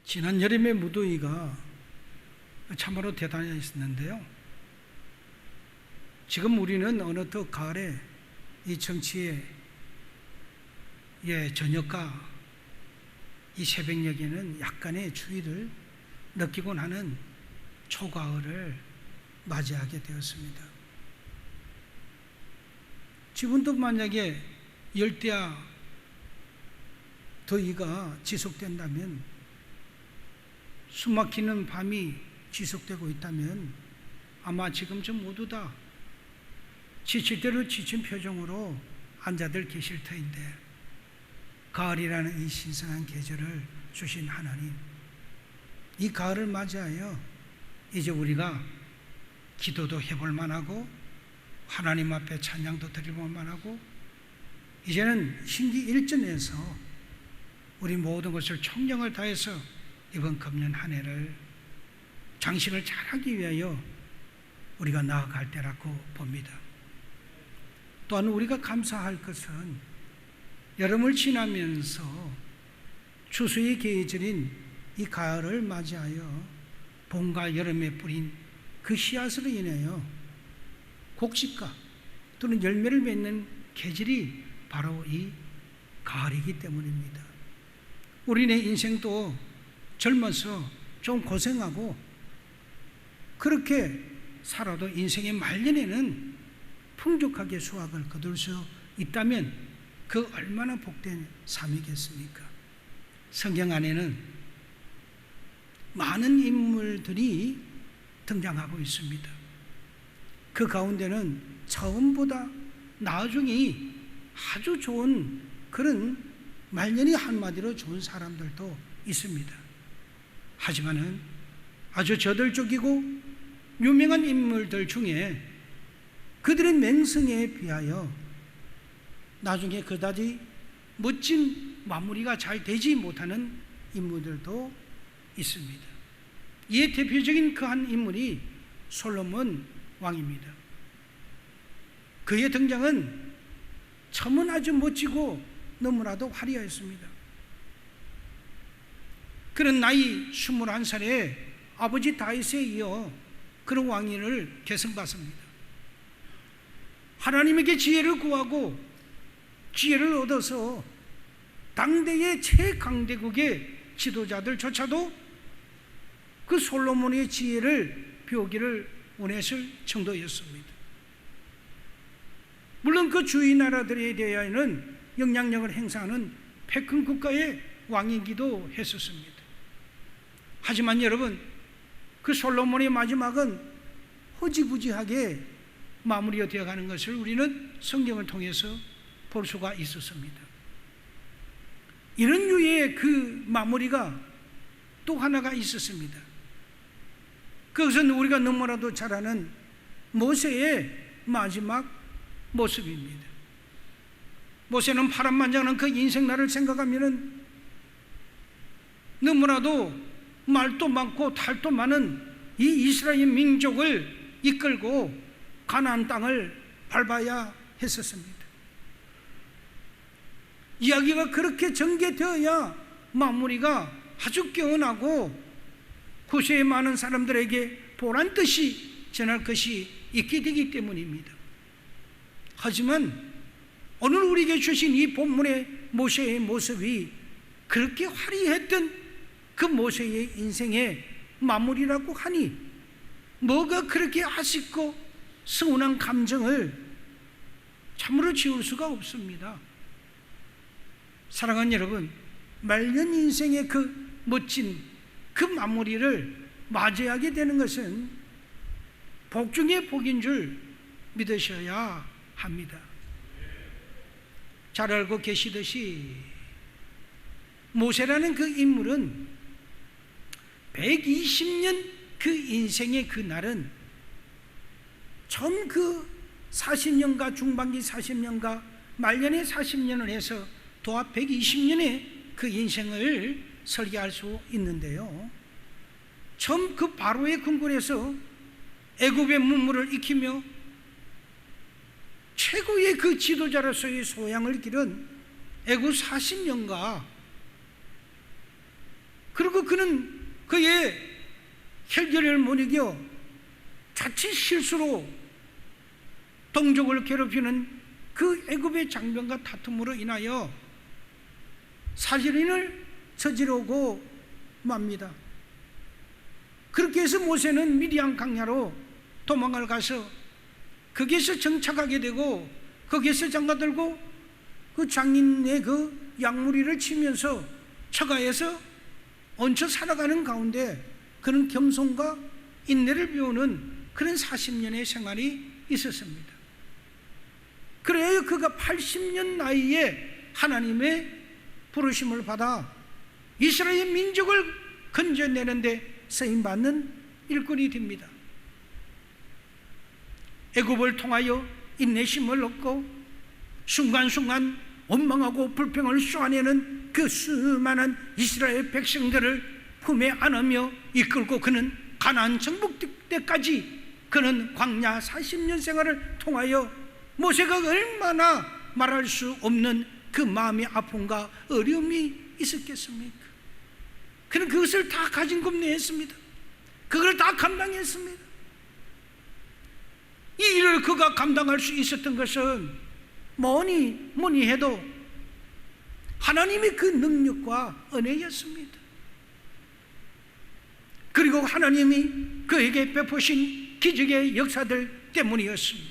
지난 여름의 무더위가 참으로 대단했었는데요. 지금 우리는 어느덧 가을에 이 정치의 저녁과 이 새벽녘에는 약간의 추위를 느끼곤 하는 초가을을 맞이하게 되었습니다. 지금도 만약에 열대야 더위가 지속된다면, 숨막히는 밤이 지속되고 있다면 아마 지금쯤 모두 다 지칠 대로 지친 표정으로 앉아들 계실 터인데, 가을이라는 이 신선한 계절을 주신 하나님, 이 가을을 맞이하여 이제 우리가 기도도 해볼 만하고 하나님 앞에 찬양도 드려볼 만하고, 이제는 신기일전에서 우리 모든 것을 총력을 다해서 이번 금년 한 해를 장식을 잘하기 위하여 우리가 나아갈 때라고 봅니다. 또한 우리가 감사할 것은 여름을 지나면서 추수의 계절인 이 가을을 맞이하여 봄과 여름에 뿌린 그 씨앗으로 인하여 곡식과 또는 열매를 맺는 계절이 바로 이 가을이기 때문입니다. 우리의 인생도 젊어서 좀 고생하고 그렇게 살아도 인생의 말년에는 풍족하게 수확을 거둘 수 있다면 그 얼마나 복된 삶이겠습니까? 성경 안에는 많은 인물들이 등장하고 있습니다. 그 가운데는 처음보다 나중에 아주 좋은 그런 말년이 한마디로 좋은 사람들도 있습니다. 하지만은 아주 저돌적이고 유명한 인물들 중에 그들의 맹성에 비하여 나중에 그다지 멋진 마무리가 잘 되지 못하는 인물들도 있습니다. 이에 대표적인 그 한 인물이 솔로몬 왕입니다. 그의 등장은 처음은 아주 멋지고 너무나도 화려했습니다. 그런 나이 21살에 아버지 다윗에 이어 그런 왕위를 계승받습니다. 하나님에게 지혜를 구하고 지혜를 얻어서 당대의 최강대국의 지도자들조차도 그 솔로몬의 지혜를 배우기를 원했을 정도였습니다. 물론 그 주위 나라들에 대하여는 영향력을 행사하는 배 큰 국가의 왕이기도 했었습니다. 하지만 여러분, 그 솔로몬의 마지막은 허지부지하게 마무리가 되어가는 것을 우리는 성경을 통해서 볼 수가 있었습니다. 이런 류의 그 마무리가 또 하나가 있었습니다. 그것은 우리가 너무나도 잘 아는 모세의 마지막 모습입니다. 모세는 파란만장한 그 인생날을 생각하면 너무나도 말도 많고 탈도 많은 이 이스라엘 민족을 이끌고 가나안 땅을 밟아야 했었습니다. 이야기가 그렇게 전개되어야 마무리가 아주 개운하고 후세에 많은 사람들에게 보란듯이 전할 것이 있게 되기 때문입니다. 하지만 오늘 우리에게 주신 이 본문의 모세의 모습이 그렇게 화려했던 그 모세의 인생의 마무리라고 하니 뭐가 그렇게 아쉽고 서운한 감정을 참으로 지울 수가 없습니다. 사랑하는 여러분, 말년 인생의 그 멋진 그 마무리를 맞이하게 되는 것은 복 중의 복인 줄 믿으셔야 합니다. 잘 알고 계시듯이 모세라는 그 인물은 120년 그 인생의 그 날은 처음 그 40년과 중반기 40년과 말년의 40년을 해서 도합 120년의 그 인생을 설계할 수 있는데요, 처음 그 바로의 궁궐에서 애굽의 문물을 익히며 최고의 그 지도자로서의 소양을 기른 애굽 40년과 그리고 그는 그의 혈기를 못 이겨 자칫 실수로 동족을 괴롭히는 그 애굽의 장병과 다툼으로 인하여 살인을 저지르고 맙니다. 그렇게 해서 모세는 미디안 강야로 도망을 가서 거기에서 정착하게 되고, 거기에서 장가들고 그 장인의 그 약무리를 치면서 처가에서 얹혀 살아가는 가운데 그는 겸손과 인내를 배우는 그런 40년의 생활이 있었습니다. 그래야 그가 80년 나이에 하나님의 부르심을 받아 이스라엘 민족을 건져내는데 쓰임받는 일꾼이 됩니다. 애굽을 통하여 인내심을 얻고 순간순간 원망하고 불평을 쏘아내는 그 수많은 이스라엘 백성들을 품에 안으며 이끌고 그는 가나안 정복 때까지 그는 광야 40년 생활을 통하여 모세가 얼마나 말할 수 없는 그 마음의 아픔과 어려움이 있었겠습니까? 그는 그것을 다 가진 겁내했습니다. 그걸 다 감당했습니다. 이 일을 그가 감당할 수 있었던 것은 뭐니 해도 하나님의 그 능력과 은혜였습니다. 그리고 하나님이 그에게 베푸신 기적의 역사들 때문이었습니다.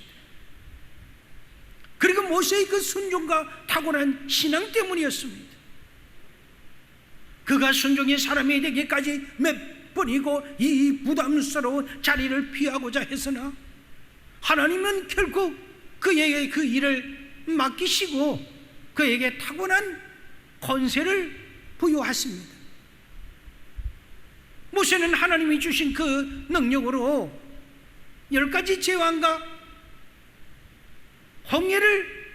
그리고 모세의 그 순종과 탁월한 신앙 때문이었습니다. 그가 순종의 사람이 되기까지 몇 번이고 이 부담스러운 자리를 피하고자 했으나 하나님은 결국 그에게 그 일을 맡기시고 그에게 타고난 권세를 부여하십니다. 모세는 하나님이 주신 그 능력으로 10가지 제왕과 홍해를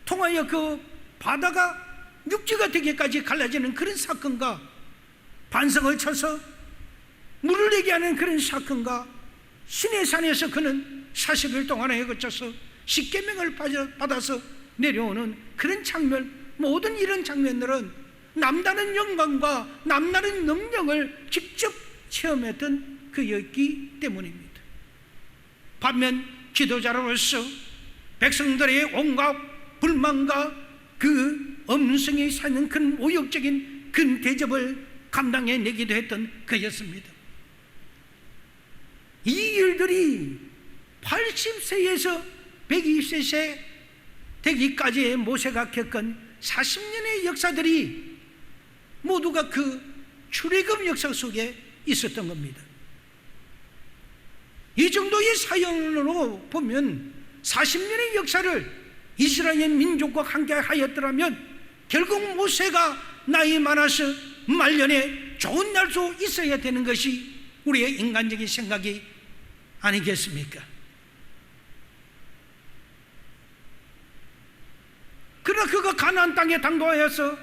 통하여 그 바다가 육지가 되기까지 갈라지는 그런 사건과 반석을 쳐서 물을 내게 하는 그런 사건과 시내산에서 그는 40일 동안에 거쳐서 십계명을 받아서 내려오는 그런 장면, 모든 이런 장면들은 남다른 영광과 남다른 능력을 직접 체험했던 그였기 때문입니다. 반면 지도자로서 백성들의 온갖 불만과 그 음성이 쌓는 그 모욕적인 큰 대접을 감당해내기도 했던 그였습니다. 이 일들이 80세에서 120세 되기까지의 모세가 겪은 40년의 역사들이 모두가 그 출애굽 역사 속에 있었던 겁니다. 이 정도의 사연으로 보면 40년의 역사를 이스라엘 민족과 함께 하였더라면 결국 모세가 나이 많아서 말년에 좋은 날도 있어야 되는 것이 우리의 인간적인 생각이 아니겠습니까? 그러나 그가 가나안 땅에 당도하여서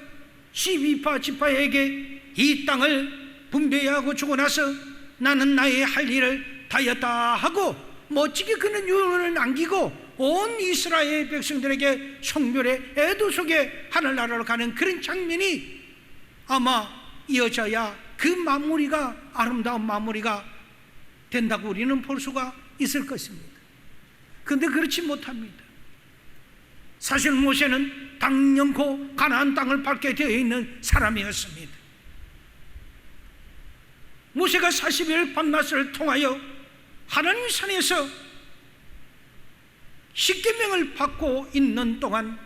12파 지파에게 이 땅을 분배하고 주고 나서 나는 나의 할 일을 다했다 하고 멋지게 그는 유언을 남기고 온 이스라엘 백성들에게 성별의 애도 속에 하늘나라로 가는 그런 장면이 아마 이어져야 그 마무리가 아름다운 마무리가 된다고 우리는 볼 수가 있을 것입니다. 그런데 그렇지 못합니다. 사실 모세는 당연코 가나안 땅을 밟게 되어 있는 사람이었습니다. 모세가 40일 밤낮을 통하여 하나님 산에서 십계명을 받고 있는 동안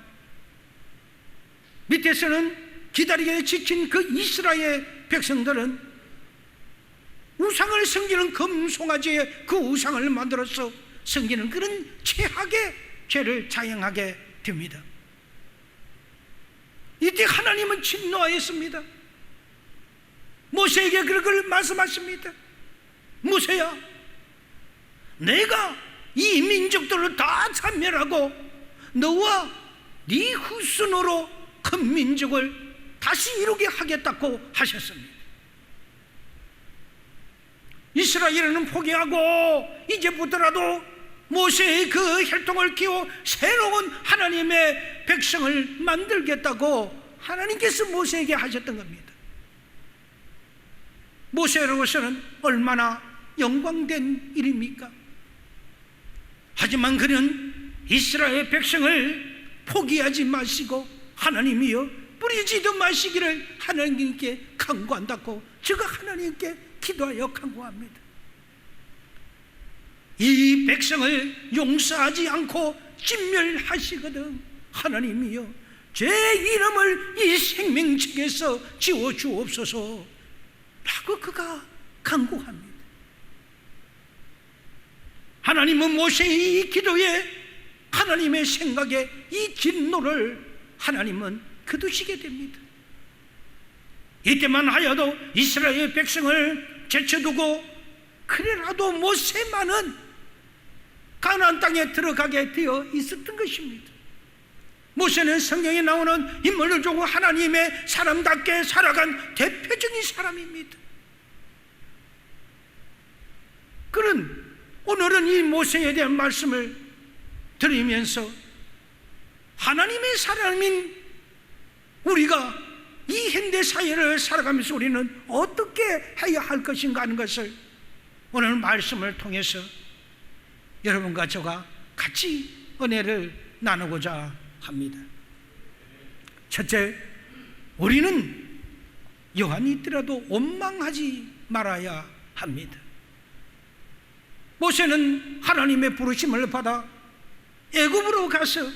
밑에서는 기다리게 지친 그 이스라엘 백성들은 우상을 섬기는 금송아지의 그 우상을 만들어서 섬기는 그런 최악의 죄를 자행하게 됩니다. 이때 하나님은 진노하였습니다. 모세에게 그걸 말씀하십니다. 모세야, 내가 이 민족들을 다 참멸하고 너와 네 후손으로 큰 민족을 다시 이루게 하겠다고 하셨습니다. 이스라엘은 포기하고 이제부터라도 모세의 그 혈통을 키워 새로운 하나님의 백성을 만들겠다고 하나님께서 모세에게 하셨던 겁니다. 모세로서는 얼마나 영광된 일입니까? 하지만 그는 이스라엘 백성을 포기하지 마시고 하나님이여 뿌리지도 마시기를 하나님께 간구한다고 제가 하나님께 기도하여 간구합니다. 이 백성을 용서하지 않고 진멸하시거든 하나님이여 제 이름을 이 생명책에서 지워주옵소서 라고 그가 간구합니다. 하나님은 모세의 이 기도에 하나님의 생각에 이 진노를 하나님은 거두시게 됩니다. 이때만 하여도 이스라엘 백성을 제쳐두고 그래라도 모세만은 가나안 땅에 들어가게 되어 있었던 것입니다. 모세는 성경에 나오는 인물을 두고 하나님의 사람답게 살아간 대표적인 사람입니다. 그는 오늘은 이 모세에 대한 말씀을 드리면서 하나님의 사람인 우리가 이 현대 사회를 살아가면서 우리는 어떻게 해야 할 것인가 하는 것을 오늘 말씀을 통해서 여러분과 저가 같이 은혜를 나누고자 합니다. 첫째, 우리는 여한이 있더라도 원망하지 말아야 합니다. 모세는 하나님의 부르심을 받아 애굽으로 가서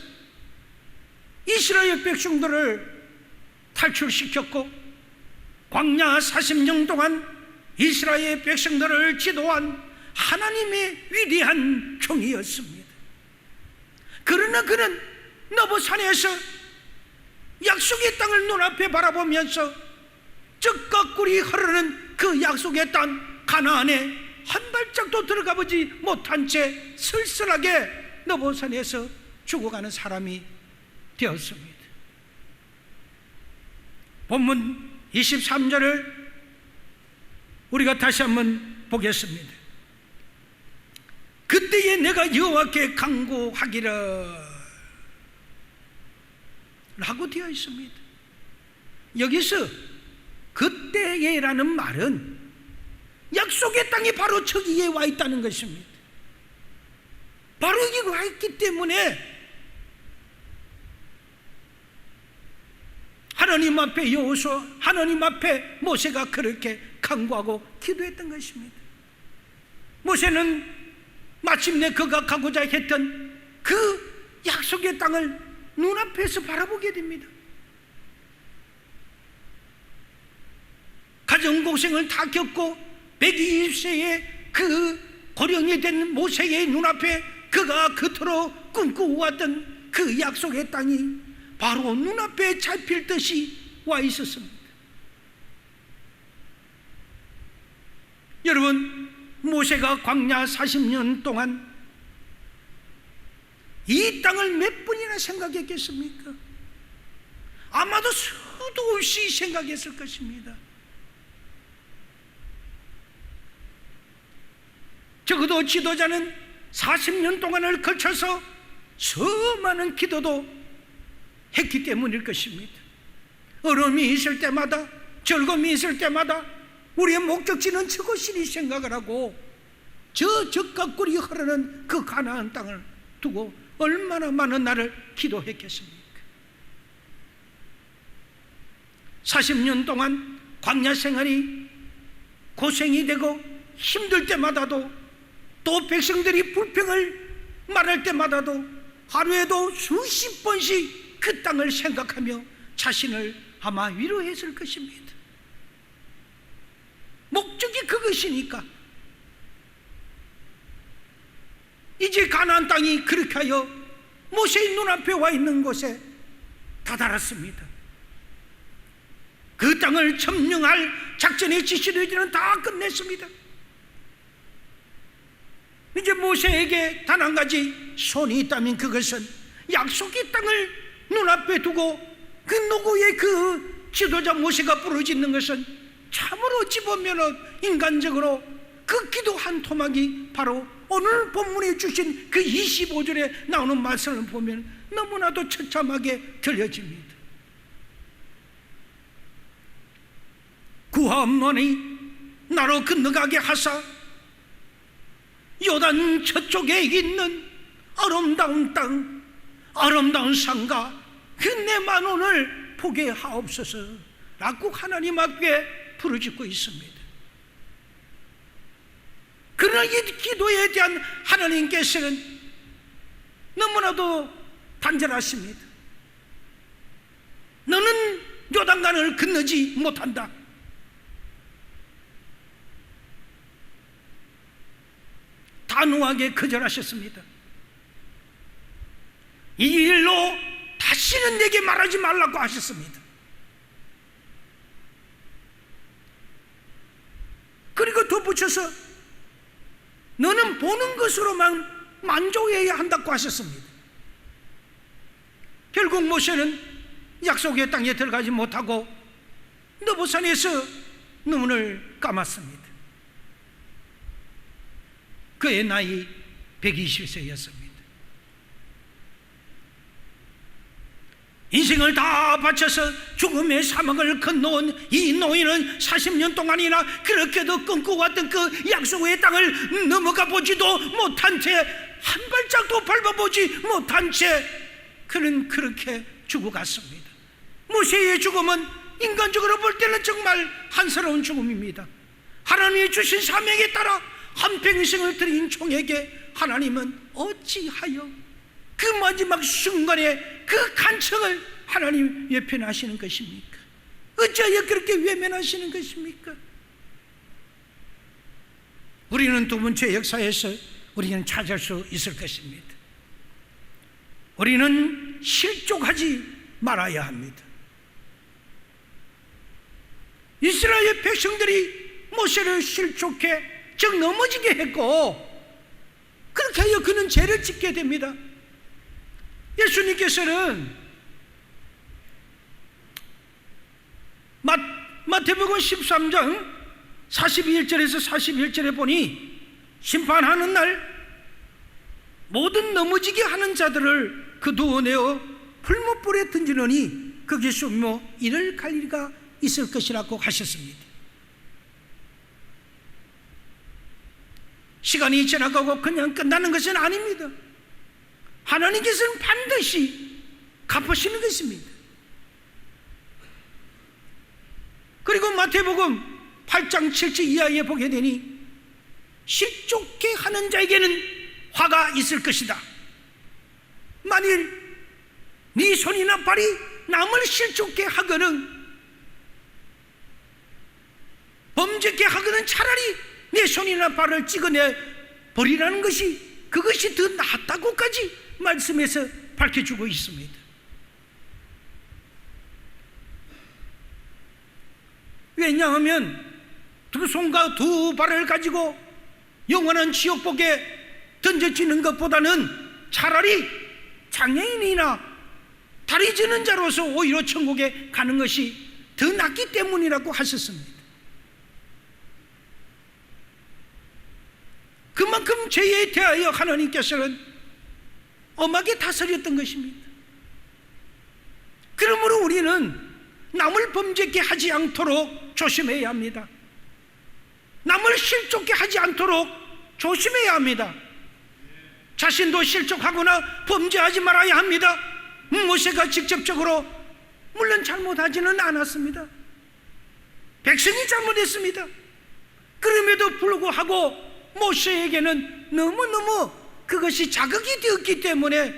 이스라엘 백성들을 탈출시켰고 광야 40년 동안 이스라엘 백성들을 지도한 하나님의 위대한 종이었습니다. 그러나 그는 너보산에서 약속의 땅을 눈앞에 바라보면서 젖과 꿀이 흐르는 그 약속의 땅 가나안에 한 발짝도 들어가 보지 못한 채 쓸쓸하게 너보산에서 죽어가는 사람이 되었습니다. 본문 23절을 우리가 다시 한번 보겠습니다. 그때에 내가 여호와께 간구하기를 라고 되어 있습니다. 여기서 그때에라는 말은 약속의 땅이 바로 저기에 와 있다는 것입니다. 바로 여기 와 있기 때문에 하나님 앞에 여호수아, 하나님 앞에 모세가 그렇게 간구하고 기도했던 것입니다. 모세는 마침내 그가 가고자 했던 그 약속의 땅을 눈앞에서 바라보게 됩니다. 가정고생을 다 겪고 120세의 그 고령이 된 모세의 눈앞에 그가 그토록 꿈꾸어왔던 그 약속의 땅이 바로 눈앞에 잡힐 듯이 와 있었습니다. 여러분, 모세가 광야 40년 동안 이 땅을 몇 번이나 생각했겠습니까? 아마도 수도 없이 생각했을 것입니다. 적어도 지도자는 40년 동안을 걸쳐서 수많은 기도도 했기 때문일 것입니다. 어려움이 있을 때마다, 즐거움이 있을 때마다 우리의 목적지는 저것이니 생각을 하고 저 젖과 꿀이 흐르는 그 가나안 땅을 두고 얼마나 많은 날을 기도했겠습니까? 40년 동안 광야 생활이 고생이 되고 힘들 때마다도 또 백성들이 불평을 말할 때마다도 하루에도 수십 번씩 그 땅을 생각하며 자신을 아마 위로했을 것입니다. 목적이 그것이니까. 이제 가나안 땅이 그렇게 하여 모세의 눈앞에 와 있는 곳에 다다랐습니다. 그 땅을 점령할 작전의 지시를 다 끝냈습니다. 이제 모세에게 단 한 가지 손이 있다면 그것은 약속의 땅을 눈앞에 두고 그 누구의 그 지도자 모세가 부르짖는 것은 참으로 어찌 보면 인간적으로 그 기도 한 토막이 바로 오늘 본문에 주신 그 25절에 나오는 말씀을 보면 너무나도 처참하게 들려집니다. 구하 없노니 나로 건너가게 하사 요단 저쪽에 있는 아름다운 땅, 아름다운 산과 그 내 만원을 보게 하옵소서 라고 하나님 앞에 부르짖고 있습니다. 그러나 이 기도에 대한 하나님께서는 너무나도 단절하십니다. 너는 요단강을 건너지 못한다. 단호하게 거절하셨습니다. 이 일로 다시는 내게 말하지 말라고 하셨습니다. 그리고 덧붙여서 너는 보는 것으로만 만족해야 한다고 하셨습니다. 결국 모세는 약속의 땅에 들어가지 못하고 느보산에서 눈을 감았습니다. 그의 나이 120세였습니다. 인생을 다 바쳐서 죽음의 사막을 건너온 이 노인은 40년 동안이나 그렇게도 꿈꿔왔던 그 약속의 땅을 넘어가 보지도 못한 채 한 발짝도 밟아보지 못한 채 그는 그렇게 죽어갔습니다. 모세의 죽음은 인간적으로 볼 때는 정말 한스러운 죽음입니다. 하나님이 주신 사명에 따라 한평생을 드린 종에게 하나님은 어찌하여 그 마지막 순간에 그 간청을 하나님 외면하시는 것입니까? 어찌하여 그렇게 외면하시는 것입니까? 우리는 두 번째 역사에서 우리는 찾을 수 있을 것입니다. 우리는 실족하지 말아야 합니다. 이스라엘 백성들이 모세를 실족해 즉 넘어지게 했고 그렇게 하여 그는 죄를 짓게 됩니다. 예수님께서는 마태복음 13장 42절에서 41절에 보니 심판하는 날 모든 넘어지게 하는 자들을 거두어내어 풀무불에 던지느니 거기에 숨어 이를 갈 일이가 있을 것이라고 하셨습니다. 시간이 지나가고 그냥 끝나는 것은 아닙니다. 하나님께서는 반드시 갚으시는 것입니다. 그리고 마태복음 8장 7절 이하에 보게 되니 실족해 하는 자에게는 화가 있을 것이다. 만일 네 손이나 발이 남을 실족해 하거든 범죄케 하거든 차라리 내 손이나 발을 찍어내 버리라는 것이 그것이 더 낫다고까지 말씀에서 밝혀주고 있습니다. 왜냐하면 두 손과 두 발을 가지고 영원한 지옥복에 던져지는 것보다는 차라리 장애인이나 다리 저는 자로서 오히려 천국에 가는 것이 더 낫기 때문이라고 하셨습니다. 그만큼 죄에 대하여 하나님께서는 엄하게 다스렸던 것입니다. 그러므로 우리는 남을 범죄케 하지 않도록 조심해야 합니다. 남을 실족케 하지 않도록 조심해야 합니다. 자신도 실족하거나 범죄하지 말아야 합니다. 모세가 직접적으로 물론 잘못하지는 않았습니다. 백성이 잘못했습니다. 그럼에도 불구하고 모세에게는 너무너무 그것이 자극이 되었기 때문에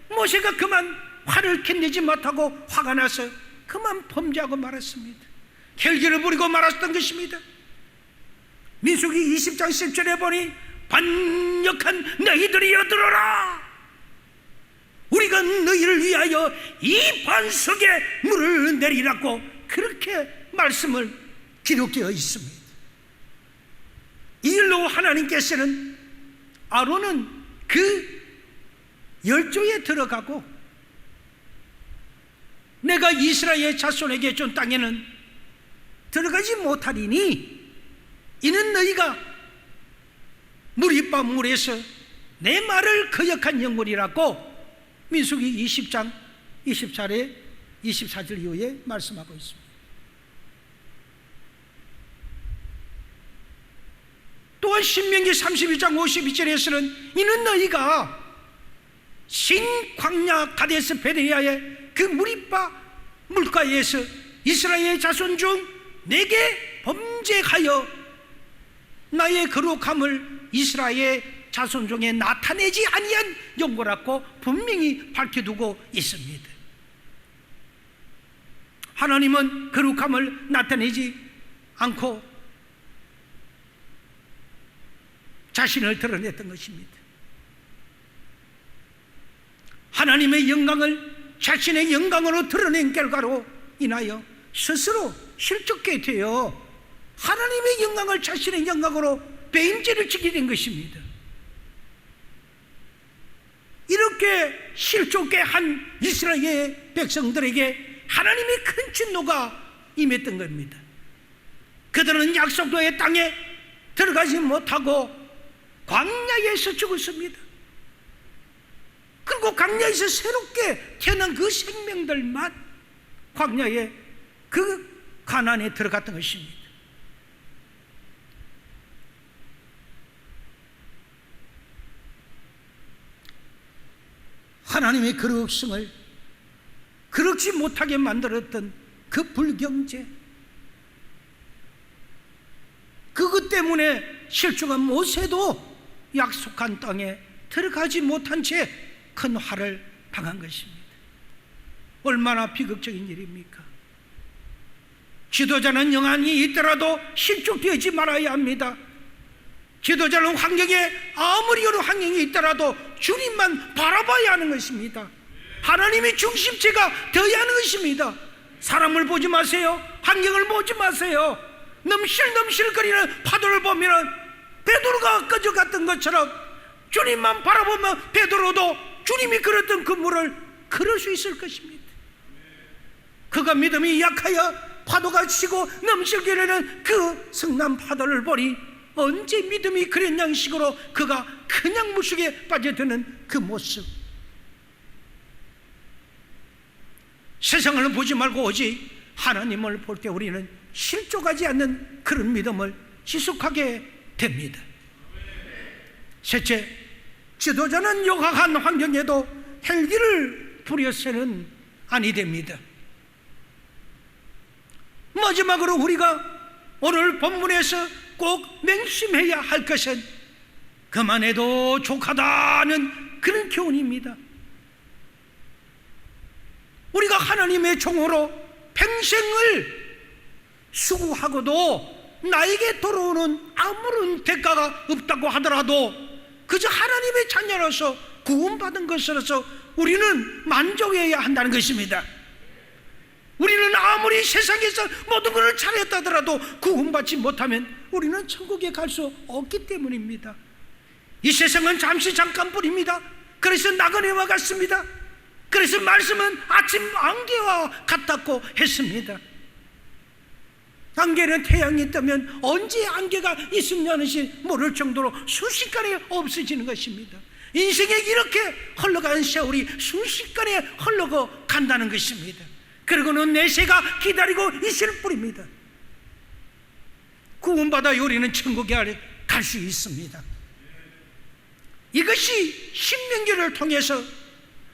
모세가 그만 화를 견디지 못하고 화가 나서 그만 범죄하고 말았습니다. 혈기를 부리고 말았던 것입니다. 민수기 20장 10절에 보니 반역한 너희들이여 들어라. 우리가 너희를 위하여 이 반석에 물을 내리라고 그렇게 말씀을 기록되어 있습니다. 이 일로 하나님께서는 아론은 그 열조에 들어가고 내가 이스라엘 자손에게 준 땅에는 들어가지 못하리니 이는 너희가 무리바 물에서 내 말을 거역한 영물이라고 민수기 20장 24절에 24절 이후에 말씀하고 있습니다. 신명기 32장 52절에서는 이는 너희가 신광야 가데스 베네야의 그 물가에서 이스라엘 자손 중 내게 범죄하여 나의 거룩함을 이스라엘 자손 중에 나타내지 아니한 영고라고 분명히 밝혀두고 있습니다. 하나님은 거룩함을 나타내지 않고 자신을 드러냈던 것입니다. 하나님의 영광을 자신의 영광으로 드러낸 결과로 인하여 스스로 실족게 되어 하나님의 영광을 자신의 영광으로 배임죄를 지게 된 것입니다. 이렇게 실족게 한 이스라엘 백성들에게 하나님의 큰 진노가 임했던 겁니다. 그들은 약속의 땅에 들어가지 못하고 광야에서 죽었습니다. 그리고 광야에서 새롭게 태어난 그 생명들만 광야에 그 가나안에 들어갔던 것입니다. 하나님의 거룩성을 그렇지 못하게 만들었던 그 불경제, 그것 때문에 실족한 모세도 약속한 땅에 들어가지 못한 채 큰 화를 당한 것입니다. 얼마나 비극적인 일입니까? 지도자는 영안이 있더라도 실족되지 말아야 합니다. 지도자는 환경에 아무리 여러 환경이 있더라도 주님만 바라봐야 하는 것입니다. 하나님의 중심체가 되어야 하는 것입니다. 사람을 보지 마세요. 환경을 보지 마세요. 넘실넘실거리는 파도를 보면 베드로가 꺼져갔던 것처럼 주님만 바라보면 베드로도 주님이 걸었던 그 물을 걸을 수 있을 것입니다. 그가 믿음이 약하여 파도가 치고 넘실거리는 그 성난 파도를 보니 언제 믿음이 그런 양식으로 그가 그냥 물속에 빠져드는 그 모습, 세상을 보지 말고 오직 하나님을 볼 때 우리는 실족하지 않는 그런 믿음을 지속하게 됩니다. 셋째, 지도자는 역악한 환경에도 헬기를 부려서는 아니 됩니다. 마지막으로 우리가 오늘 본문에서 꼭 맹심해야 할 것은 그만해도 족하다는 그런 교훈입니다. 우리가 하나님의 종으로 평생을 수고하고도 나에게 돌아오는 아무런 대가가 없다고 하더라도 그저 하나님의 자녀로서 구원받은 것으로서 우리는 만족해야 한다는 것입니다. 우리는 아무리 세상에서 모든 것을 잘했다 하더라도 구원받지 못하면 우리는 천국에 갈 수 없기 때문입니다. 이 세상은 잠시 잠깐뿐입니다. 그래서 나그네와 같습니다. 그래서 말씀은 아침 안개와 같다고 했습니다. 안개는 태양이 뜨면 언제 안개가 있으면지 모를 정도로 순식간에 없어지는 것입니다. 인생에 이렇게 흘러간 세월이 순식간에 흘러가 간다는 것입니다. 그리고는 내세가 기다리고 있을 뿐입니다. 구원받아 우리는 천국에 갈 수 있습니다. 이것이 신명기를 통해서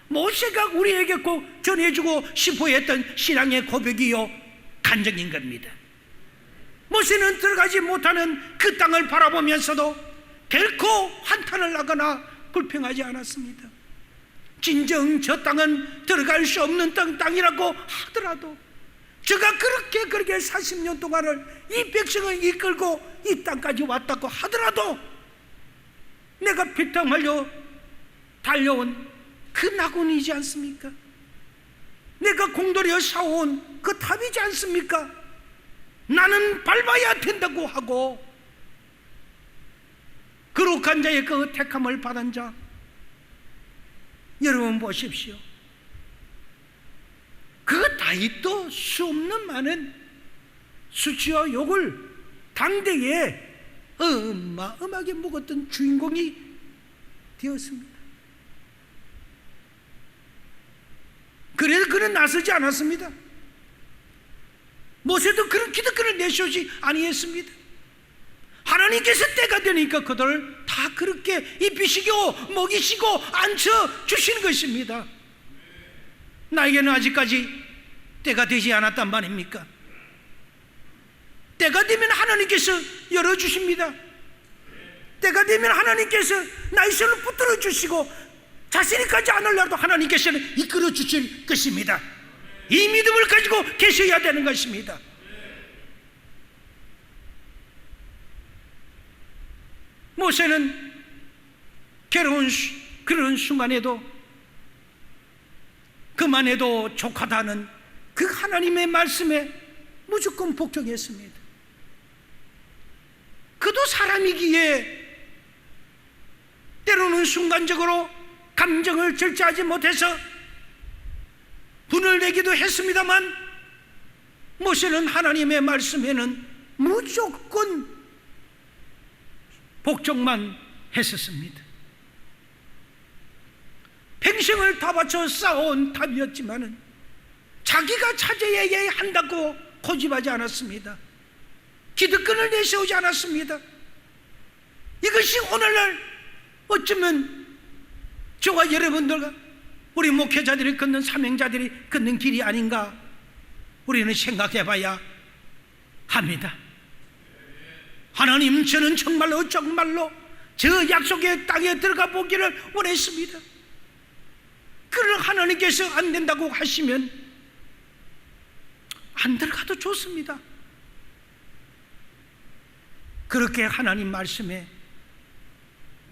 모세가 우리에게 꼭 전해주고 싶어 했던 신앙의 고백이요 간증인 겁니다. 모세는 들어가지 못하는 그 땅을 바라보면서도 결코 한탄을 하거나 불평하지 않았습니다. 진정 저 땅은 들어갈 수 없는 땅이라고 하더라도 저가 그렇게 40년 동안을 이 백성을 이끌고 이 땅까지 왔다고 하더라도 내가 피땀 흘려 달려온 그 낙원이지 않습니까? 내가 공들여 사온 그 탑이지 않습니까? 나는 밟아야 된다고 하고 거룩한 자의 그 택함을 받은 자, 여러분 보십시오. 그 다윗도 수 없는 많은 수치와 욕을 당대에 어마어마하게 먹었던 주인공이 되었습니다. 그래서 그는 나서지 않았습니다. 모세도 그런 기득권을 내세우지 아니했습니다. 하나님께서 때가 되니까 그들을 다 그렇게 입히시고 먹이시고 앉혀 주시는 것입니다. 나에게는 아직까지 때가 되지 않았단 말입니까? 때가 되면 하나님께서 열어주십니다. 때가 되면 하나님께서 나의 손을 붙들어 주시고 자신이 가지 않으려도 하나님께서는 이끌어 주실 것입니다. 이 믿음을 가지고 계셔야 되는 것입니다. 모세는 괴로운 그런 순간에도 그만해도 족하다는 그 하나님의 말씀에 무조건 복종했습니다. 그도 사람이기에 때로는 순간적으로 감정을 절제하지 못해서 분을 내기도 했습니다만 모세는 하나님의 말씀에는 무조건 복종만 했었습니다. 평생을 다 바쳐 쌓아온 답이었지만은 자기가 찾아야 한다고 고집하지 않았습니다. 기득권을 내세우지 않았습니다. 이것이 오늘날 어쩌면 저와 여러분들과 우리 목회자들이 걷는 사명자들이 걷는 길이 아닌가 우리는 생각해 봐야 합니다. 하나님, 저는 정말로 저 약속의 땅에 들어가 보기를 원했습니다. 그러나 하나님께서 안 된다고 하시면 안 들어가도 좋습니다. 그렇게 하나님 말씀에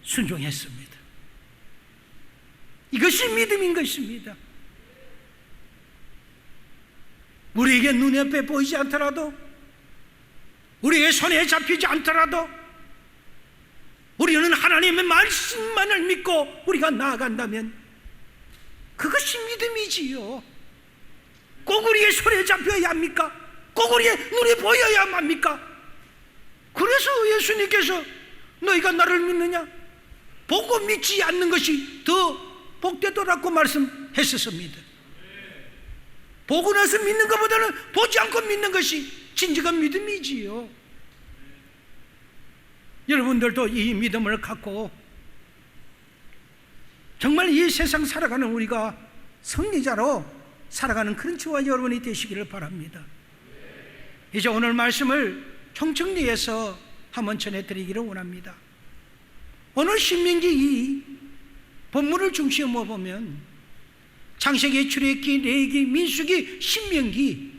순종했습니다. 이것이 믿음인 것입니다. 우리에게 눈앞에 보이지 않더라도, 우리의 손에 잡히지 않더라도 우리는 하나님의 말씀만을 믿고 우리가 나아간다면 그것이 믿음이지요. 꼭 우리의 손에 잡혀야 합니까? 꼭 우리의 눈에 보여야만 합니까? 그래서 예수님께서 너희가 나를 믿느냐? 보고 믿지 않는 것이 더 복되더라고 말씀했었습니다. 보고 나서 믿는 것보다는 보지 않고 믿는 것이 진정한 믿음이지요. 여러분들도 이 믿음을 갖고 정말 이 세상 살아가는 우리가 승리자로 살아가는 그런 저와 여러분이 되시기를 바랍니다. 이제 오늘 말씀을 총정리해서 한번 전해드리기를 원합니다. 오늘 신명기 이 본문을 중심으로 보면 창세기, 출애굽기, 레위기, 민수기, 신명기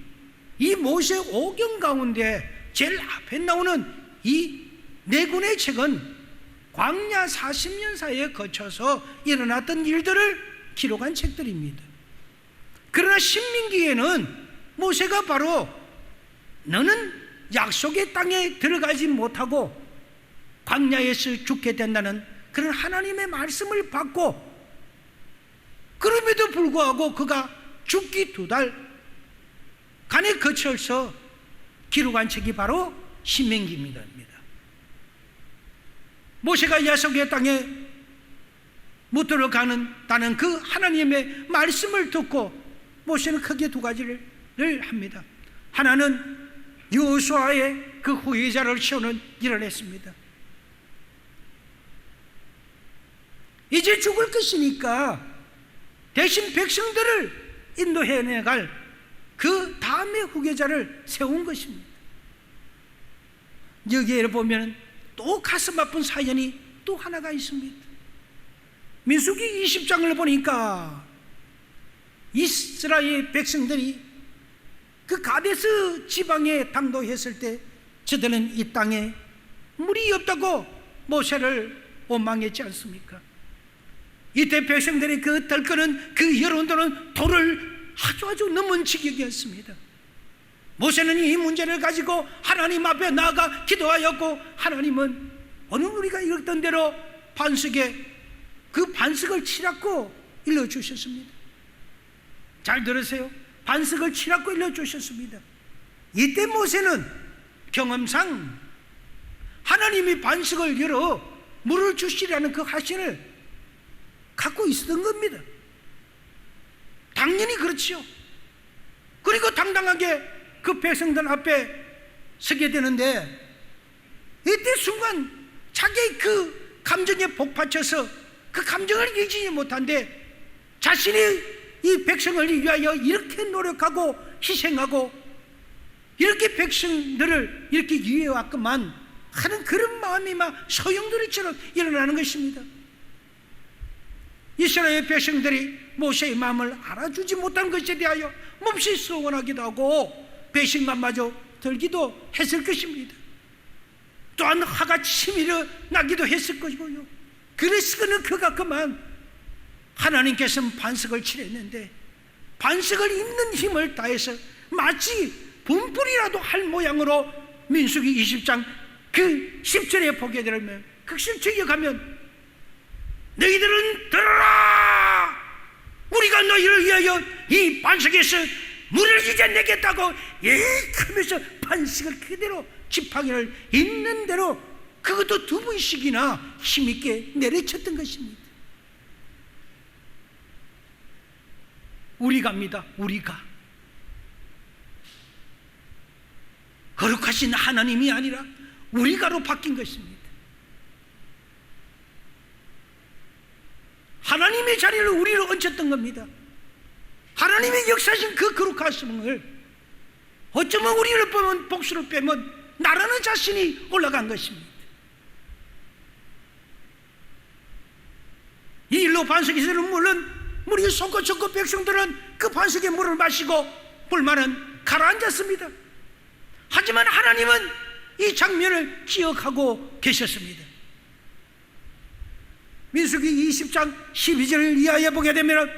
이 모세 5경 가운데 제일 앞에 나오는 이 네 권의 책은 광야 40년 사이에 거쳐서 일어났던 일들을 기록한 책들입니다. 그러나 신명기에는 모세가 바로 너는 약속의 땅에 들어가지 못하고 광야에서 죽게 된다는 그런 하나님의 말씀을 받고, 그럼에도 불구하고 그가 죽기 2달 간에 거쳐서 기록한 책이 바로 신명기입니다. 모세가 약속의 땅에 못 들어가는다는 그 하나님의 말씀을 듣고 모세는 크게 2가지를 합니다. 하나는 여호수아의 그 후계자를 세우는 일을 했습니다. 이제 죽을 것이니까 대신 백성들을 인도해 내갈 그 다음의 후계자를 세운 것입니다. 여기에 보면 또 가슴 아픈 사연이 또 하나가 있습니다. 민수기 20장을 보니까 이스라엘 백성들이 그 가데스 지방에 당도했을 때 저들은 이 땅에 물이 없다고 모세를 원망했지 않습니까? 이때 백성들이 그 덜끄는 그 여론들은 돌을 아주 넘은 지경이었습니다. 모세는 이 문제를 가지고 하나님 앞에 나아가 기도하였고, 하나님은 오늘 우리가 읽었던 대로 반석에 그 반석을 치라고 일러주셨습니다. 잘 들으세요. 반석을 치라고 일러주셨습니다. 이때 모세는 경험상 하나님이 반석을 열어 물을 주시라는 그 확신을 갖고 있었던 겁니다. 당연히 그렇지요. 그리고 당당하게 그 백성들 앞에 서게 되는데, 이때 순간 자기의 그 감정에 복받쳐서 그 감정을 이기지 못한데 자신이 이 백성을 위하여 이렇게 노력하고 희생하고 이렇게 백성들을 이렇게 위해왔구만 하는 그런 마음이 막 소용돌이처럼 일어나는 것입니다. 이스라엘 백성들이 모세의 마음을 알아주지 못한 것에 대하여 몹시 서운하기도 하고 배신감마저 들기도 했을 것입니다. 또한 화가 치밀어 나기도 했을 것이고요. 그래서는 그가 그만 하나님께서는 반석을 칠했는데 반석을 잇는 힘을 다해서 마치 분풀이라도 할 모양으로 민수기 20장 그 10절에 보게 되면 극실적에 가면 너희들은 들어라, 우리가 너희를 위하여 이 반석에서 물을 이제 내겠다고 하면서 반석을 그대로 지팡이를 있는 대로 그것도 2번씩이나 힘있게 내려쳤던 것입니다. 우리가입니다. 우리가 거룩하신 하나님이 아니라 우리가로 바뀐 것입니다. 하나님의 자리를 우리로 얹혔던 겁니다. 하나님의 역사하신 그 거룩하심을 어쩌면 우리를 보면 복수를 빼면 나라는 자신이 올라간 것입니다. 이 일로 반석에서는 물론 물이 솟고 백성들은 그 반석의 물을 마시고 불만은 가라앉았습니다. 하지만 하나님은 이 장면을 기억하고 계셨습니다. 민수기 20장 12절을 이하에 보게 되면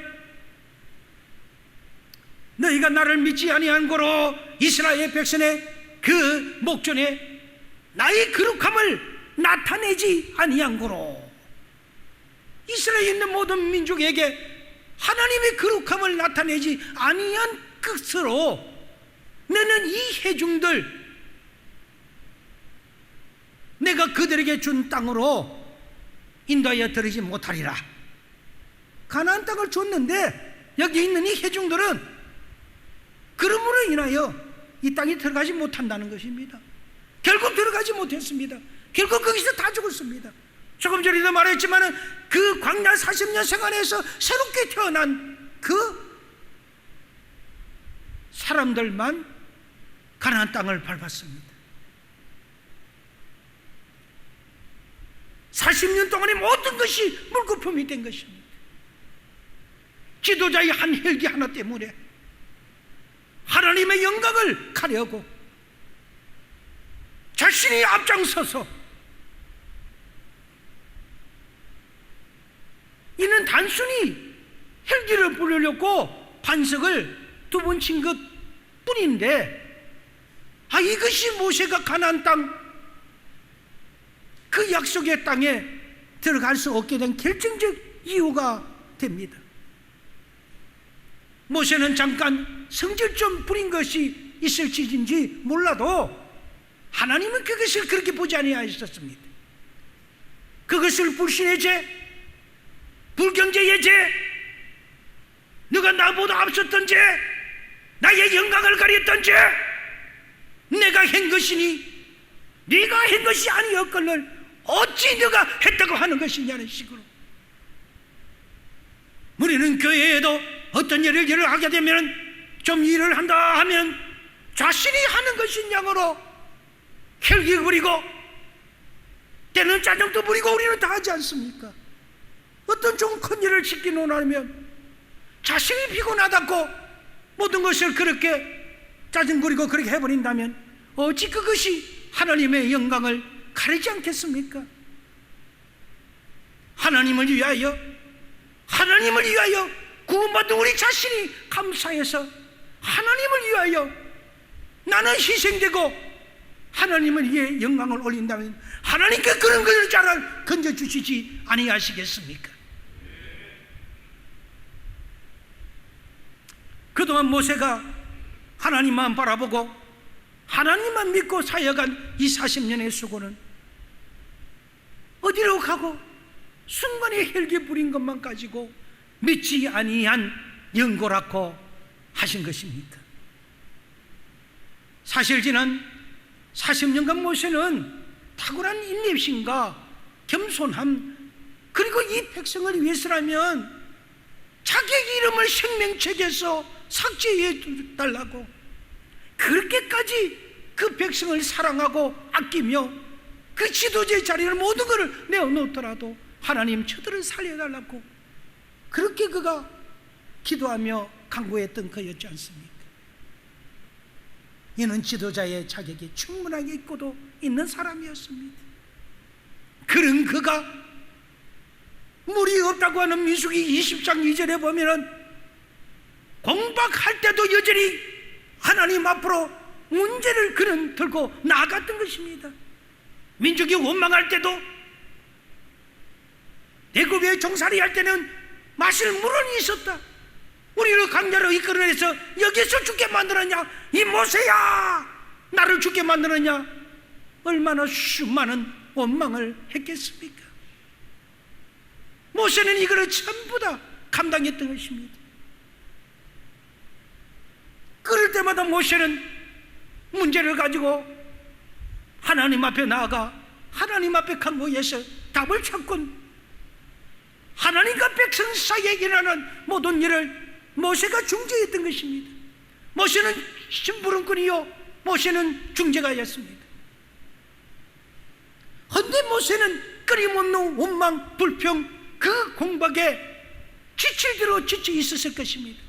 너희가 나를 믿지 아니한 고로 이스라엘 백성의 그 목전에 나의 거룩함을 나타내지 아니한 고로 이스라엘에 있는 모든 민족에게 하나님의 거룩함을 나타내지 아니한 것으로 너는 이 회중들 내가 그들에게 준 땅으로 인도하여 들이지 못하리라. 가나안 땅을 줬는데 여기 있는 이 회중들은 그러므로 인하여 이 땅에 들어가지 못한다는 것입니다. 결국 들어가지 못했습니다. 결국 거기서 다 죽었습니다. 조금 전에도 말했지만 그 광야 40년 생활에서 새롭게 태어난 그 사람들만 가나안 땅을 밟았습니다. 40년 동안의 모든 것이 물거품이 된 것입니다. 지도자의 한 혈기 하나 때문에 하나님의 영광을 가려고 자신이 앞장서서 이는 단순히 혈기를 부르려고 반석을 2번 친 것 뿐인데 이것이 모세가 가나안 땅 그 약속의 땅에 들어갈 수 없게 된 결정적 이유가 됩니다. 모세는 잠깐 성질 좀 부린 것이 있을지인지 몰라도 하나님은 그것을 그렇게 보지 아니하셨습니다. 그것을 불신의 죄, 불경제의 죄, 너가 나보다 앞섰던 죄, 나의 영광을 가렸던 죄, 내가 한 것이니 네가 한 것이 아니었거늘 어찌 네가 했다고 하는 것이냐는 식으로 우리는 교회에도 어떤 일을 하게 되면 좀 일을 한다 하면 자신이 하는 것인 양으로 혈기 부리고 때는 짜증도 부리고 우리는 다 하지 않습니까? 어떤 좀 큰 일을 시키고 나면 자신이 피곤하다고 모든 것을 그렇게 짜증 부리고 그렇게 해버린다면 어찌 그것이 하나님의 영광을 가리지 않겠습니까? 하나님을 위하여 구원받은 우리 자신이 감사해서 하나님을 위하여 나는 희생되고 하나님을 위해 영광을 올린다면 하나님께 그런 자를 건져주시지 아니하시겠습니까? 그동안 모세가 하나님만 바라보고 하나님만 믿고 사역한 이 40년의 수고는 어디로 가고 순간에 혈기 부린 것만 가지고 믿지 아니한 연고라고 하신 것입니까? 사실 지난 40년간 모세는 탁월한 인내심과 겸손함, 그리고 이 백성을 위해서라면 자기 이름을 생명책에서 삭제해 달라고, 그렇게까지 그 백성을 사랑하고 아끼며 그 지도자의 자리를 모든 것을 내어놓더라도 하나님 저들을 살려달라고 그렇게 그가 기도하며 간구했던 그였지 않습니까? 이는 지도자의 자격이 충분하게 있고도 있는 사람이었습니다. 그런 그가 물이 없다고 하는 민수기 20장 2절에 보면은 공박할 때도 여전히 하나님 앞으로 문제를 그는 들고 나아갔던 것입니다. 민족이 원망할 때도, 대굽에 종살이 할 때는 마실 물은 있었다. 우리를 강자로 이끌어내서 여기서 죽게 만들었냐, 이 모세야 나를 죽게 만들었냐, 얼마나 수많은 원망을 했겠습니까? 모세는 이거를 전부 다 감당했던 것입니다. 그럴 때마다 모세는 문제를 가지고 하나님 앞에 나아가 하나님 앞에 간구해서 답을 찾곤, 하나님과 백성 사이에 일어나는 모든 일을 모세가 중재했던 것입니다. 모세는 심부름꾼이요, 모세는 중재가였습니다. 헌데 모세는 끊임없는 원망, 불평, 그 공박에 지칠 대로 지쳐 있었을 것입니다.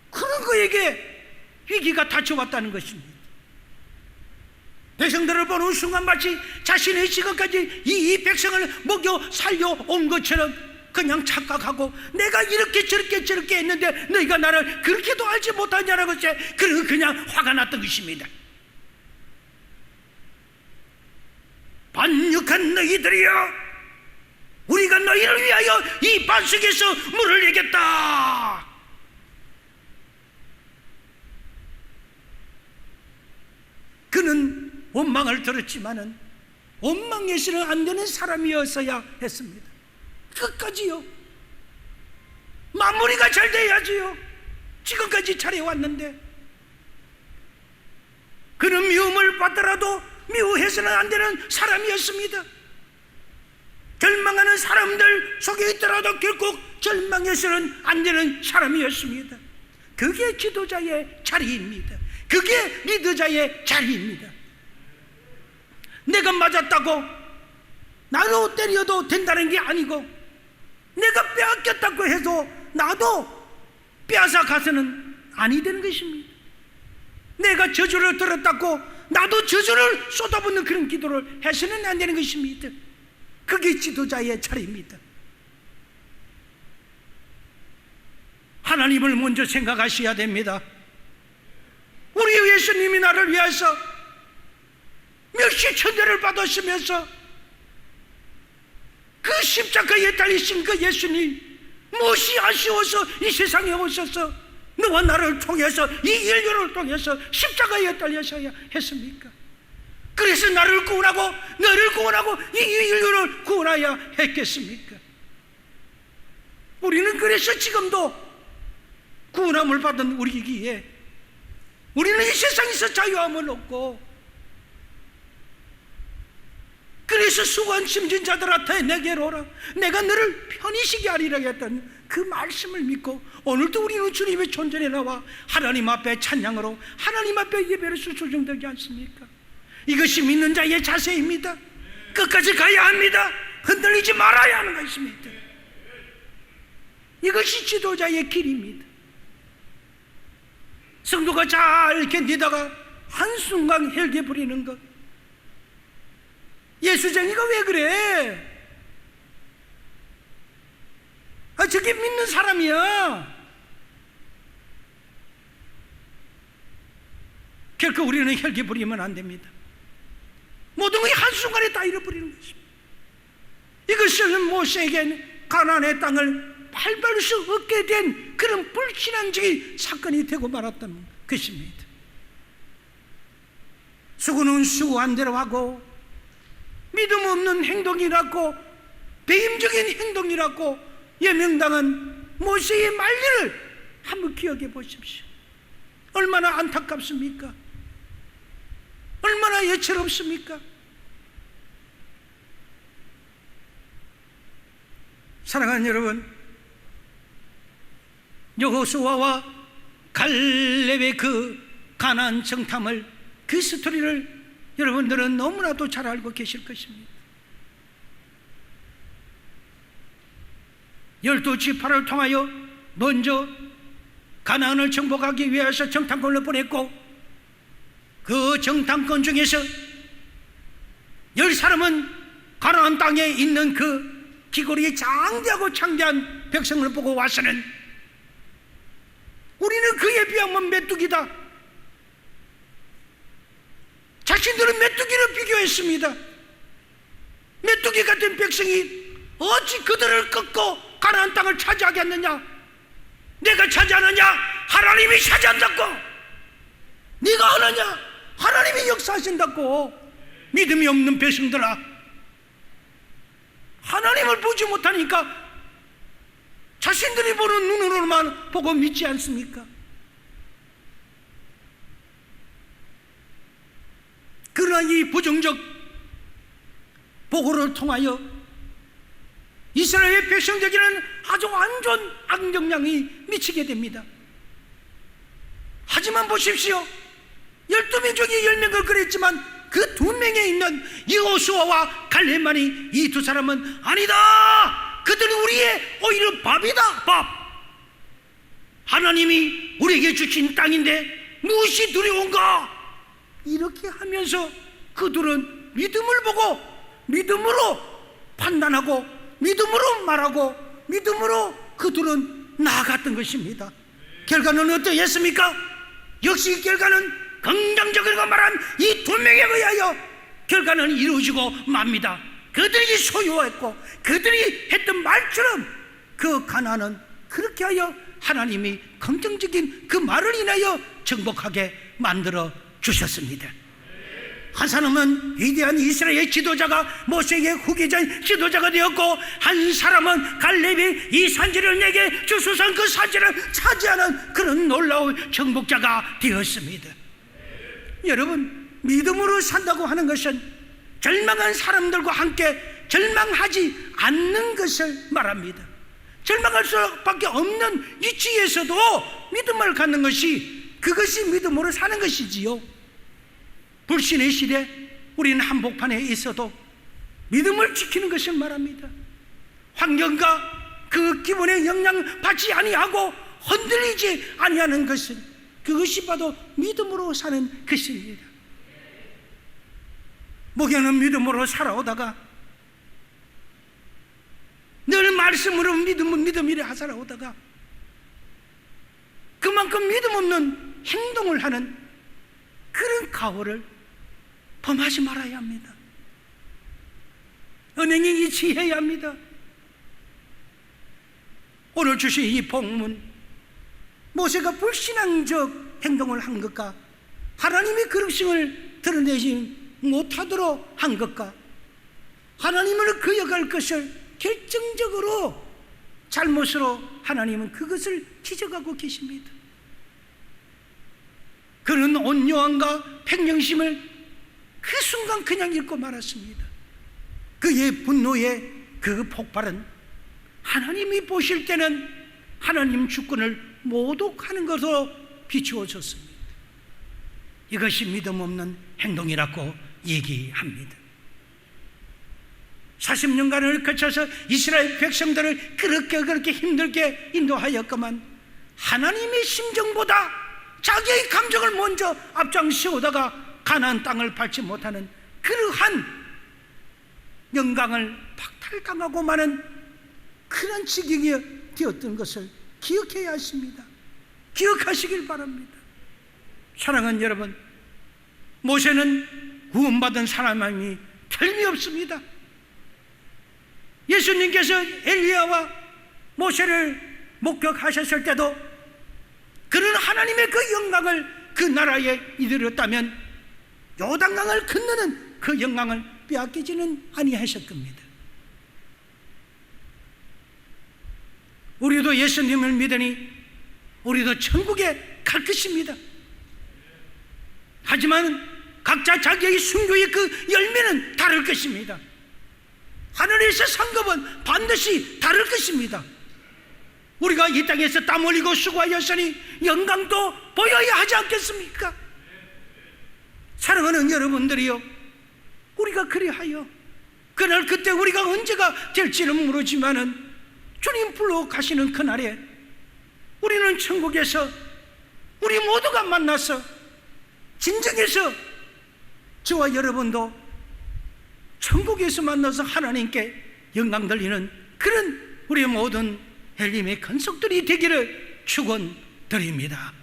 그런 그에게 위기가 닥쳐왔다는 것입니다. 백성들을 보는 순간 마치 자신의 지금까지 이 백성을 먹여 살려온 것처럼 그냥 착각하고, 내가 이렇게 저렇게 했는데 너희가 나를 그렇게도 알지 못하냐라고 그냥 화가 났던 것입니다. 반역한 너희들이여, 우리가 너희를 위하여 이 반석에서 물을 내겠다. 그는 원망을 들었지만은 원망해서는 안 되는 사람이었어야 했습니다. 끝까지요. 마무리가 잘 돼야지요. 지금까지 잘해왔는데. 그는 미움을 받더라도 미워해서는 안 되는 사람이었습니다. 절망하는 사람들 속에 있더라도 결국 절망해서는 안 되는 사람이었습니다. 그게 지도자의 자리입니다. 그게 리더자의 자리입니다. 내가 맞았다고 나도 때려도 된다는 게 아니고, 내가 빼앗겼다고 해도 나도 빼앗아 가서는 아니 되는 것입니다. 내가 저주를 들었다고 나도 저주를 쏟아붓는 그런 기도를 해서는 안 되는 것입니다. 그게 지도자의 자리입니다. 하나님을 먼저 생각하셔야 됩니다. 우리 예수님이 나를 위해서 몇십 천대를 받으시면서 그 십자가에 달리신 그 예수님, 무엇이 아쉬워서 이 세상에 오셔서 너와 나를 통해서, 이 인류를 통해서 십자가에 달리셔야 했습니까? 그래서 나를 구원하고 너를 구원하고 이 인류를 구원하여 했겠습니까? 우리는 그래서 지금도 구원함을 받은 우리이기에 우리는 이 세상에서 자유함을 얻고, 그래서 수고한 짐진 자들한테 내게로 오라, 내가 너를 편히 쉬게 하리라 했던 그 말씀을 믿고 오늘도 우리는 주님의 존전에 나와 하나님 앞에 찬양으로 하나님 앞에 예배를 수종되지 않습니까? 이것이 믿는 자의 자세입니다. 끝까지 가야 합니다. 흔들리지 말아야 하는 것입니다. 이것이 지도자의 길입니다. 성도가 잘 견디다가 한순간 헬게 부리는 것, 예수쟁이가 왜 그래? 저게 믿는 사람이야. 결코 우리는 혈기 부리면 안 됩니다. 모든 것이 한순간에 다 잃어버리는 것입니다. 이것은 모세에게 가나안의 땅을 밟을 수 없게 된 그런 불신앙적인 사건이 되고 말았던 것입니다. 수고는 수고한 대로 하고, 믿음 없는 행동이라고, 배임적인 행동이라고 예명당한 모세의 말리를 한번 기억해 보십시오. 얼마나 안타깝습니까? 얼마나 얼마나 예체롭습니까? 사랑하는 여러분, 여호수아와 갈렙의 그 가나안 정탐을, 그 스토리를 여러분들은 너무나도 잘 알고 계실 것입니다. 12지파를 통하여 먼저 가나안을 정복하기 위해서 정탐꾼을 보냈고, 그 정탐꾼 중에서 10사람은 가나안 땅에 있는 그 기골이 장대하고 창대한 백성을 보고 와서는 우리는 그에 비하면 메뚜기다. 자신들은 메뚜기를 비교했습니다. 메뚜기 같은 백성이 어찌 그들을 꺾고 가나안 땅을 차지하겠느냐? 내가 차지하느냐? 하나님이 차지한다고. 네가 하느냐? 하나님이 역사하신다고. 믿음이 없는 백성들아, 하나님을 보지 못하니까 자신들이 보는 눈으로만 보고 믿지 않습니까? 그러나 이 부정적 보고를 통하여 이스라엘 백성들에게는 아주 안 좋은 악영향이 미치게 됩니다. 하지만 보십시오, 12명 중에 10명을 그랬지만 그 2명에 있는 여호수아와 갈렙만이, 이 두 사람은 아니다, 그들은 우리의 오히려 밥이다, 밥. 하나님이 우리에게 주신 땅인데 무엇이 두려운가? 이렇게 하면서 그들은 믿음을 보고 믿음으로 판단하고 믿음으로 말하고 믿음으로 그들은 나아갔던 것입니다. 결과는 어떠했습니까? 역시 결과는 긍정적으로 말한 이 2명에 의하여 결과는 이루어지고 맙니다. 그들이 소유했고 그들이 했던 말처럼 그 가나안은 그렇게 하여 하나님이 긍정적인 그 말을 인하여 정복하게 만들어 주셨습니다. 한 사람은 위대한 이스라엘 지도자가 모세의 후계자인 지도자가 되었고, 한 사람은 갈렙이 이 산지를 내게 주소서 그 산지를 차지하는 그런 놀라운 정복자가 되었습니다. 여러분, 믿음으로 산다고 하는 것은 절망한 사람들과 함께 절망하지 않는 것을 말합니다. 절망할 수밖에 없는 위치에서도 믿음을 갖는 것이, 그것이 믿음으로 사는 것이지요. 불신의 시대, 우리는 한복판에 있어도 믿음을 지키는 것을 말합니다. 환경과 그 기본의 영향 받지 아니하고 흔들리지 아니하는 것은, 그것이 바로 믿음으로 사는 것입니다. 목양은 믿음으로 살아오다가 늘 말씀으로 믿음이라 살아오다가 그만큼 믿음 없는 행동을 하는 그런 가오를 범하지 말아야 합니다. 은행이 이치해야 합니다. 오늘 주신 이 본문, 모세가 불신앙적 행동을 한 것과 하나님의 그릇심을 드러내지 못하도록 한 것과 하나님을 그여갈 것을 결정적으로 잘못으로 하나님은 그것을 지적하고 계십니다. 그는 온유함과 평정심을 그 순간 그냥 잃고 말았습니다. 그의 분노의 그 폭발은 하나님이 보실 때는 하나님 주권을 모독하는 것으로 비추어졌습니다. 이것이 믿음 없는 행동이라고 얘기합니다. 40년간을 거쳐서 이스라엘 백성들을 그렇게 힘들게 인도하였건만 하나님의 심정보다 자기의 감정을 먼저 앞장세우다가 가나안 땅을 밟지 못하는 그러한 영광을 박탈당하고 마는 그런 지경이 되었던 것을 기억해야 하십니다. 기억하시길 바랍니다. 사랑하는 여러분, 모세는 구원받은 사람이 틀림없습니다. 예수님께서 엘리야와 모세를 목격하셨을 때도 그는 하나님의 그 영광을 그 나라에 이르렀다면 요단강을 건너는 그 영광을 빼앗기지는 아니하실 겁니다. 우리도 예수님을 믿으니 우리도 천국에 갈 것입니다. 하지만 각자 자기의 순교의 그 열매는 다를 것입니다. 하늘에서 상급은 반드시 다를 것입니다. 우리가 이 땅에서 땀 흘리고 수고하였으니 영광도 보여야 하지 않겠습니까? 사랑하는 여러분들이요, 우리가 그리하여 그날 그때 우리가 언제가 될지는 모르지만은 주님 불러 가시는 그날에 우리는 천국에서 우리 모두가 만나서 진정해서 저와 여러분도 천국에서 만나서 하나님께 영광 돌리는 그런 우리 모든 엘림의 건속들이 되기를 축원드립니다.